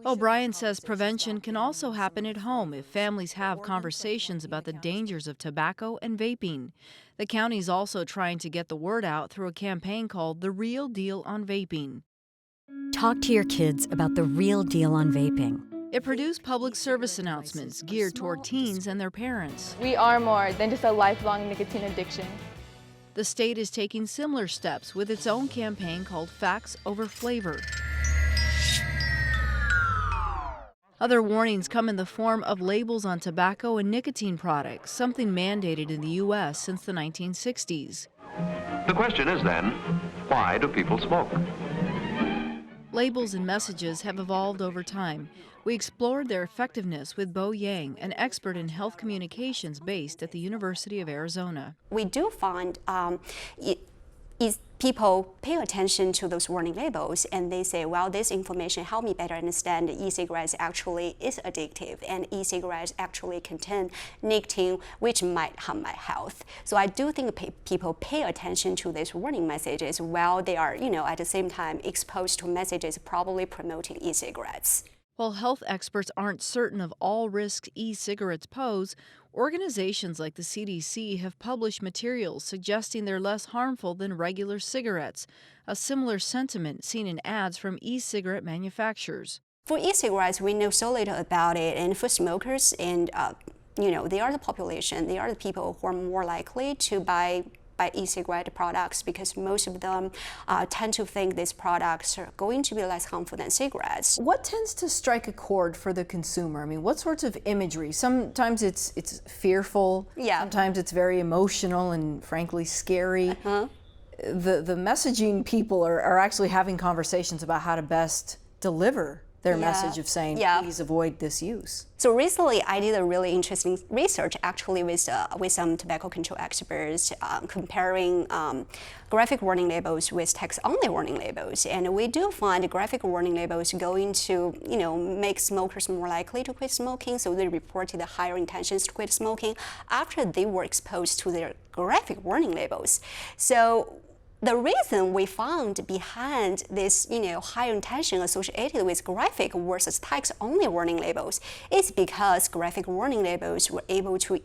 O'Brien says prevention can also happen at home if families have conversations about the dangers of tobacco and vaping. The county's also trying to get the word out through a campaign called The Real Deal on Vaping. Talk to your kids about the real deal on vaping. It produced public service announcements geared toward teens and their parents. We are more than just a lifelong nicotine addiction. The state is taking similar steps with its own campaign called Facts Over Flavor. Other warnings come in the form of labels on tobacco and nicotine products, something mandated in the U.S. since the 1960s. The question is then, why do people smoke? Labels and messages have evolved over time. We explored their effectiveness with Bo Yang, an expert in health communications based at the University of Arizona. We do find people pay attention to those warning labels and they say, well, this information helped me better understand that e-cigarettes actually is addictive and e-cigarettes actually contain nicotine, which might harm my health. So I do think people pay attention to these warning messages while they are, at the same time exposed to messages probably promoting e-cigarettes. While health experts aren't certain of all risks e-cigarettes pose, organizations like the CDC have published materials suggesting they're less harmful than regular cigarettes, a similar sentiment seen in ads from e-cigarette manufacturers. For e-cigarettes, we know so little about it, and for smokers, and they are the population, they are the people who are more likely to buy e-cigarette products because most of them tend to think these products are going to be less harmful than cigarettes. What tends to strike a chord for the consumer? I mean, what sorts of imagery? Sometimes it's fearful, sometimes it's very emotional and frankly scary. The messaging people are actually having conversations about how to best deliver their message of saying, please avoid this use. So recently, I did a really interesting research, actually, with some tobacco control experts, comparing graphic warning labels with text-only warning labels. And we do find graphic warning labels going to, make smokers more likely to quit smoking. So they reported higher intentions to quit smoking after they were exposed to their graphic warning labels. So the reason we found behind this, higher intention associated with graphic versus text-only warning labels is because graphic warning labels were able to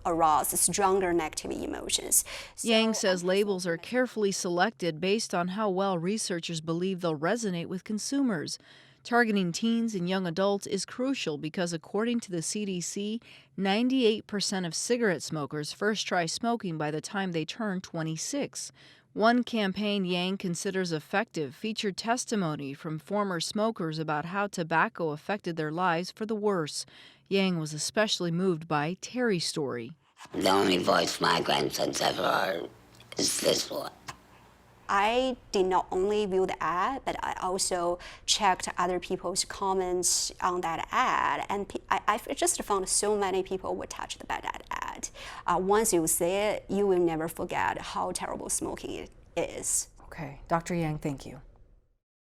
arouse stronger negative emotions. Yang says labels are carefully selected based on how well researchers believe they'll resonate with consumers. Targeting teens and young adults is crucial because, according to the CDC, 98% of cigarette smokers first try smoking by the time they turn 26. One campaign Yang considers effective featured testimony from former smokers about how tobacco affected their lives for the worse. Yang was especially moved by Terry's story. The only voice my grandsons ever heard is this one. I did not only view the ad, but I also checked other people's comments on that ad, and I just found so many people were touched by that ad. Once you see it, you will never forget how terrible smoking is. Okay, Dr. Yang, thank you.